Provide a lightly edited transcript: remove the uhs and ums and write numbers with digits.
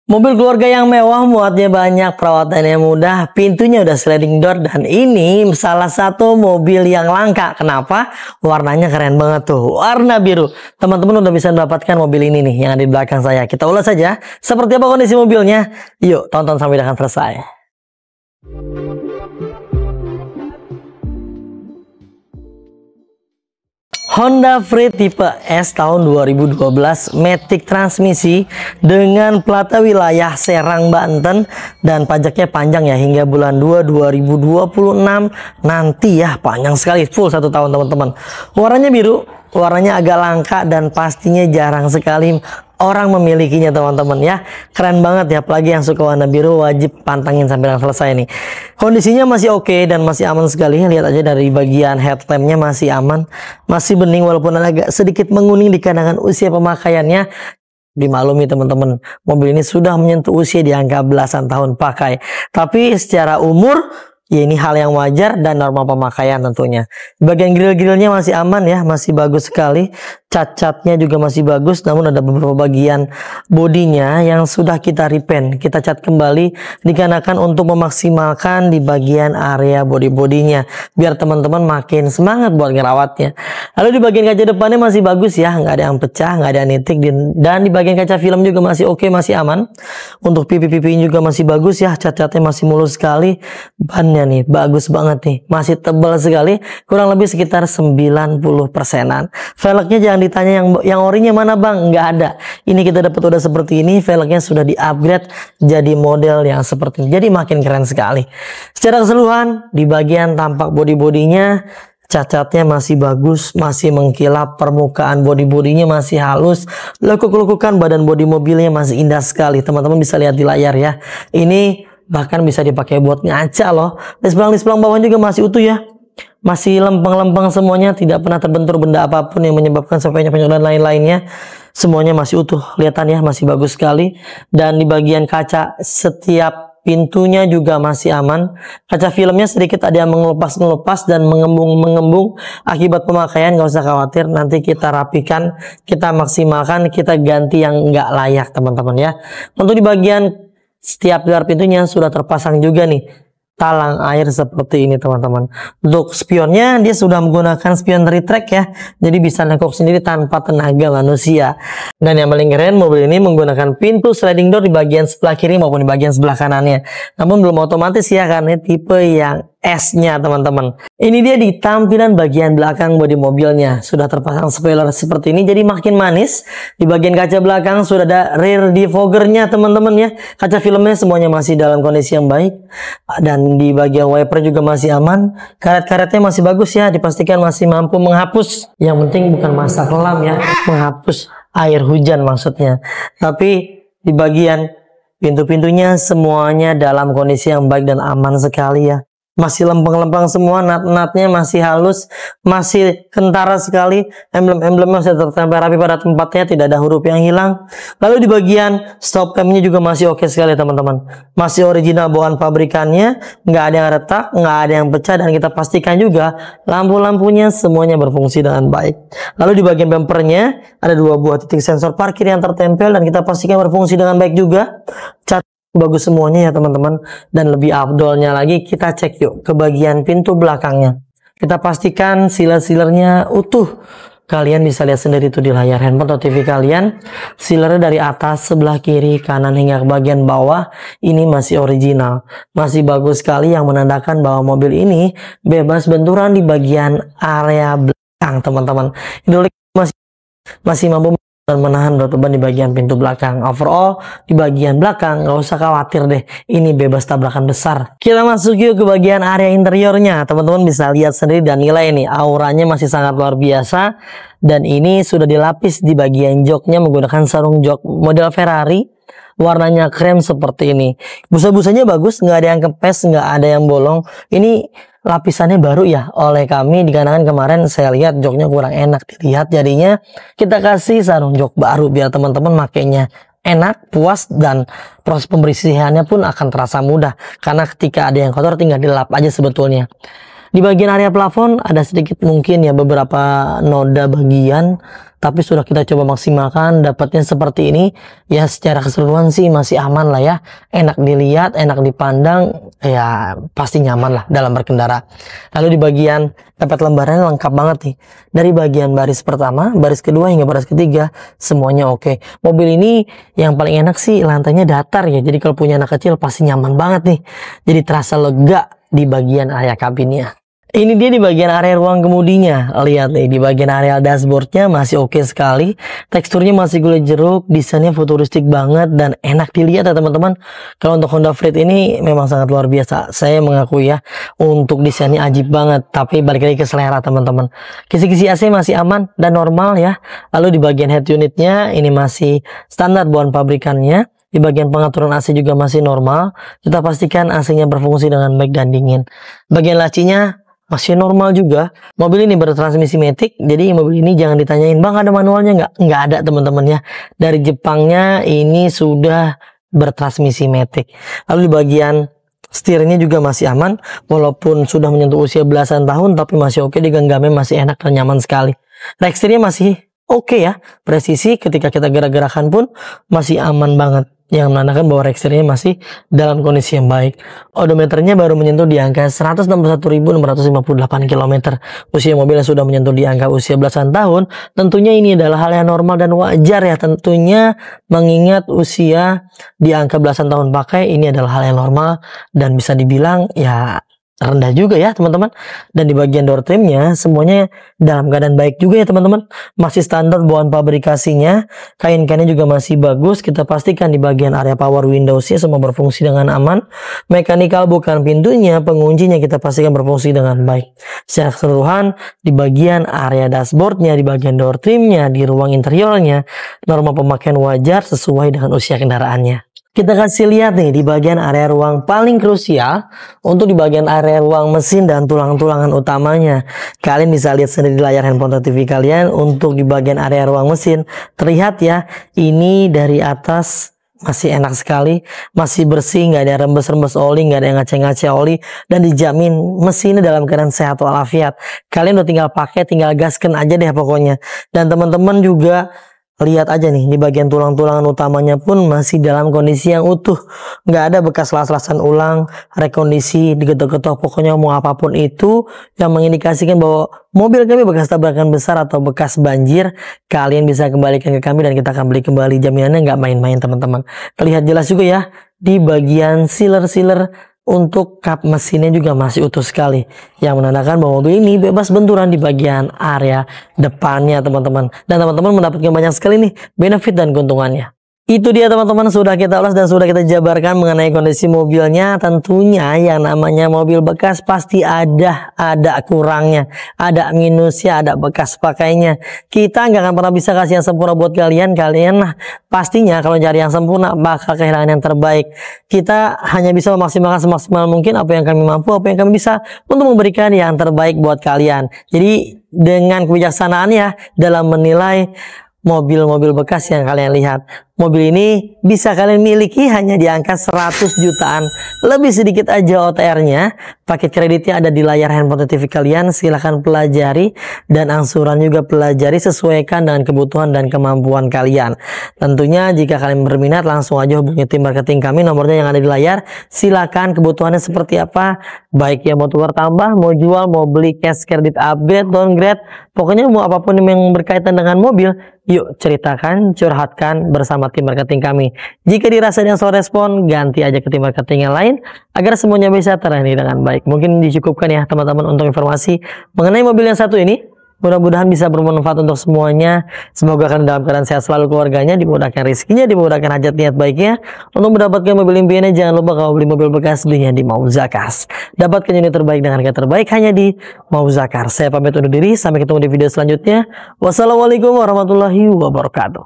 Mobil keluarga yang mewah, muatnya banyak, perawatannya mudah, pintunya udah sliding door, dan ini salah satu mobil yang langka. Kenapa? Warnanya keren banget tuh, warna biru. Teman-teman udah bisa mendapatkan mobil ini nih yang ada di belakang saya. Kita ulas saja seperti apa kondisi mobilnya. Yuk tonton sampai dengan selesai. Honda Freed tipe S tahun 2012, matic transmisi dengan plata wilayah Serang, Banten, dan pajaknya panjang ya hingga bulan 2 2026 nanti ya, panjang sekali, full 1 tahun teman-teman. Warnanya biru, warnanya agak langka dan pastinya jarang sekali orang memilikinya teman-teman ya. Keren banget ya, apalagi yang suka warna biru wajib pantangin sampai yang selesai nih. Kondisinya masih oke dan masih aman sekali. Lihat aja dari bagian headlampnya masih aman, masih bening walaupun agak sedikit menguning dikarenakan usia pemakaiannya. Dimaklumi teman-teman, mobil ini sudah menyentuh usia di angka belasan tahun pakai. Tapi secara umur ya ini hal yang wajar dan normal pemakaian tentunya. Bagian grill-grillnya masih aman ya, masih bagus sekali. Cat-catnya juga masih bagus, namun ada beberapa bagian bodinya yang sudah kita repaint, kita cat kembali dikarenakan untuk memaksimalkan di bagian area body-bodinya biar teman-teman makin semangat buat ngerawatnya. Lalu di bagian kaca depannya masih bagus ya, nggak ada yang pecah, nggak ada yang nitik, dan di bagian kaca film juga masih oke, masih aman. Untuk pipi-pipi juga masih bagus ya, cat-catnya masih mulus sekali. Bannya nih bagus banget nih, masih tebal sekali, kurang lebih sekitar 90%-an. Velgnya jangan ditanya yang orinya mana bang, nggak ada. Ini kita dapat udah seperti ini, velgnya sudah di-upgrade jadi model yang seperti ini, jadi makin keren sekali. Secara keseluruhan di bagian tampak body-bodinya, cat-catnya masih bagus, masih mengkilap, permukaan body-bodinya masih halus, lekuk-lekukan badan body mobilnya masih indah sekali. Teman-teman bisa lihat di layar ya, ini bahkan bisa dipakai buat ngaca loh. Displang bawah juga masih utuh ya, masih lempeng-lempeng semuanya, tidak pernah terbentur benda apapun yang menyebabkan sampai penyok dan lain-lainnya. Semuanya masih utuh, kelihatan ya, masih bagus sekali. Dan di bagian kaca setiap pintunya juga masih aman. Kaca filmnya sedikit ada yang mengelupas dan mengembung akibat pemakaian, nggak usah khawatir. Nanti kita rapikan, kita maksimalkan, kita ganti yang nggak layak teman-teman ya. Untuk di bagian setiap pilar pintunya sudah terpasang juga nih talang air seperti ini teman-teman. Untuk spionnya dia sudah menggunakan spion retract ya, jadi bisa nekuk sendiri tanpa tenaga manusia. Dan yang paling keren, mobil ini menggunakan pintu sliding door di bagian sebelah kiri maupun di bagian sebelah kanannya. Namun belum otomatis ya, karena tipe yang S-nya teman-teman. Ini dia di tampilan bagian belakang bodi mobilnya. Sudah terpasang spoiler seperti ini, jadi makin manis. Di bagian kaca belakang sudah ada rear defoggernya teman-teman ya. Kaca filmnya semuanya masih dalam kondisi yang baik. Dan di bagian wiper juga masih aman. Karet-karetnya masih bagus ya, dipastikan masih mampu menghapus. Yang penting bukan masa kelam ya, menghapus air hujan maksudnya. Tapi di bagian pintu-pintunya semuanya dalam kondisi yang baik dan aman sekali ya. Masih lempeng-lempeng semua, nat-natnya masih halus, masih kentara sekali. Emblem-emblemnya masih tertempel rapi pada tempatnya, tidak ada huruf yang hilang. Lalu di bagian stop campnya juga masih oke sekali teman-teman. Masih original bawaan pabrikannya, nggak ada yang retak, nggak ada yang pecah, dan kita pastikan juga lampu-lampunya semuanya berfungsi dengan baik. Lalu di bagian bumpernya ada 2 buah titik sensor parkir yang tertempel dan kita pastikan berfungsi dengan baik juga. Cat bagus semuanya ya teman-teman. Dan lebih afdolnya lagi, kita cek yuk ke bagian pintu belakangnya. Kita pastikan sealer-sealernya utuh. Kalian bisa lihat sendiri tuh di layar handphone atau TV kalian. Sealernya dari atas sebelah kiri, kanan hingga ke bagian bawah ini masih original, masih bagus sekali, yang menandakan bahwa mobil ini bebas benturan di bagian area belakang teman-teman. Hidrolik masih mampu dan menahan berat beban di bagian pintu belakang. Overall di bagian belakang nggak usah khawatir deh, ini bebas tabrakan besar. Kita masuk yuk ke bagian area interiornya. Teman-teman bisa lihat sendiri dan nilai ini, auranya masih sangat luar biasa. Dan ini sudah dilapis di bagian joknya menggunakan sarung jok model Ferrari. Warnanya krem seperti ini. Busa-busanya bagus, nggak ada yang kempes, nggak ada yang bolong. Ini lapisannya baru ya oleh kami, dikarenakan kemarin saya lihat joknya kurang enak dilihat, jadinya kita kasih sarung jok baru biar teman-teman makainya enak, puas, dan proses pembersihannya pun akan terasa mudah karena ketika ada yang kotor tinggal dilap aja sebetulnya. Di bagian area plafon ada sedikit mungkin ya beberapa noda bagian, tapi sudah kita coba maksimalkan dapatnya seperti ini. Ya secara keseluruhan sih masih aman lah ya, enak dilihat, enak dipandang, ya pasti nyaman lah dalam berkendara. Lalu di bagian pepet lembarannya lengkap banget nih, dari bagian baris pertama, baris kedua hingga baris ketiga semuanya oke. Mobil ini yang paling enak sih lantainya datar ya, jadi kalau punya anak kecil pasti nyaman banget nih, jadi terasa lega di bagian area kabinnya. Ini dia di bagian area ruang kemudinya. Lihat nih, di bagian area dashboardnya masih oke sekali. Teksturnya masih kulit jeruk, desainnya futuristik banget dan enak dilihat ya teman-teman. Kalau untuk Honda Freed ini memang sangat luar biasa. Saya mengakui ya, untuk desainnya ajib banget. Tapi balik lagi ke selera teman-teman. Kisi-kisi AC masih aman dan normal ya. Lalu di bagian head unitnya ini masih standar bawaan pabrikannya. Di bagian pengaturan AC juga masih normal. Kita pastikan AC-nya berfungsi dengan baik dan dingin. Bagian lacinya masih normal juga. Mobil ini bertransmisi matic, jadi mobil ini jangan ditanyain, bang ada manualnya nggak ada teman-teman ya. Dari Jepangnya ini sudah bertransmisi matic. Lalu di bagian setirnya juga masih aman, walaupun sudah menyentuh usia belasan tahun, tapi masih oke, digenggamnya masih enak dan nyaman sekali. Rekstirnya masih oke ya, presisi ketika kita gerak-gerakan pun masih aman banget, yang menandakan bahwa rekstirnya masih dalam kondisi yang baik. Odometernya baru menyentuh di angka 161.658 km. Usia mobilnya sudah menyentuh di angka usia belasan tahun. Tentunya ini adalah hal yang normal dan wajar ya, tentunya mengingat usia di angka belasan tahun pakai, ini adalah hal yang normal dan bisa dibilang ya rendah juga ya teman-teman. Dan di bagian door trimnya semuanya dalam keadaan baik juga ya teman-teman, masih standar bawaan pabrikasinya, kain-kainnya juga masih bagus. Kita pastikan di bagian area power windowsnya semua berfungsi dengan aman, mekanikal bukan pintunya, penguncinya kita pastikan berfungsi dengan baik. Secara keseluruhan di bagian area dashboardnya, di bagian door trimnya, di ruang interiornya, norma pemakaian wajar sesuai dengan usia kendaraannya. Kita kasih lihat nih di bagian area ruang paling krusial, untuk di bagian area ruang mesin dan tulang-tulangan utamanya. Kalian bisa lihat sendiri di layar handphone TV kalian. Untuk di bagian area ruang mesin terlihat ya, ini dari atas masih enak sekali, masih bersih, nggak ada rembes-rembes oli, nggak ada yang ngace-ngace oli, dan dijamin mesinnya dalam keadaan sehat walafiat. Kalian udah tinggal pakai, tinggal gasken aja deh pokoknya. Dan teman-teman juga lihat aja nih, di bagian tulang-tulangan utamanya pun masih dalam kondisi yang utuh, nggak ada bekas las-lasan ulang, rekondisi, digetok-getok, pokoknya mau apapun itu yang mengindikasikan bahwa mobil kami bekas tabrakan besar atau bekas banjir, kalian bisa kembalikan ke kami dan kita akan beli kembali. Jaminannya nggak main-main teman-teman. Terlihat jelas juga ya di bagian sealer-sealer. Untuk kap mesinnya juga masih utuh sekali, yang menandakan bahwa mobil ini bebas benturan di bagian area depannya teman-teman. Dan teman-teman mendapatkan banyak sekali nih benefit dan keuntungannya. Itu dia teman-teman, sudah kita ulas dan sudah kita jabarkan mengenai kondisi mobilnya. Tentunya yang namanya mobil bekas pasti ada kurangnya, ada minusnya, ada bekas pakainya. Kita nggak akan pernah bisa kasih yang sempurna buat kalian. Kalian pastinya kalau cari yang sempurna bakal kehilangan yang terbaik. Kita hanya bisa memaksimalkan semaksimal mungkin apa yang kami mampu, apa yang kami bisa untuk memberikan yang terbaik buat kalian. Jadi dengan kebijaksanaan ya dalam menilai mobil-mobil bekas yang kalian lihat. Mobil ini bisa kalian miliki hanya di angka 100 jutaan. Lebih sedikit aja OTR-nya. Paket kreditnya ada di layar handphone TV kalian. Silahkan pelajari. Dan angsuran juga pelajari, sesuaikan dengan kebutuhan dan kemampuan kalian. Tentunya jika kalian berminat langsung aja hubungi tim marketing kami. Nomornya yang ada di layar. Silahkan kebutuhannya seperti apa. Baik ya mau tukar tambah, mau jual, mau beli cash kredit, upgrade, downgrade. Pokoknya mau apapun yang berkaitan dengan mobil, yuk ceritakan, curhatkan bersama tim marketing kami. Jika dirasa yang slow respon, ganti aja ke tim marketing yang lain agar semuanya bisa terlayani dengan baik. Mungkin dicukupkan ya teman-teman untuk informasi mengenai mobil yang satu ini. Mudah-mudahan bisa bermanfaat untuk semuanya. Semoga kalian dalam keadaan sehat selalu, keluarganya dimudahkan rezekinya, dimudahkan hajat niat baiknya. Untuk mendapatkan mobil impiannya, jangan lupa kalau beli mobil bekas belinya di Mauzakars. Dapatkan unit terbaik dengan harga terbaik hanya di Mauzakars. Saya pamit undur diri, sampai ketemu di video selanjutnya. Wassalamualaikum warahmatullahi wabarakatuh.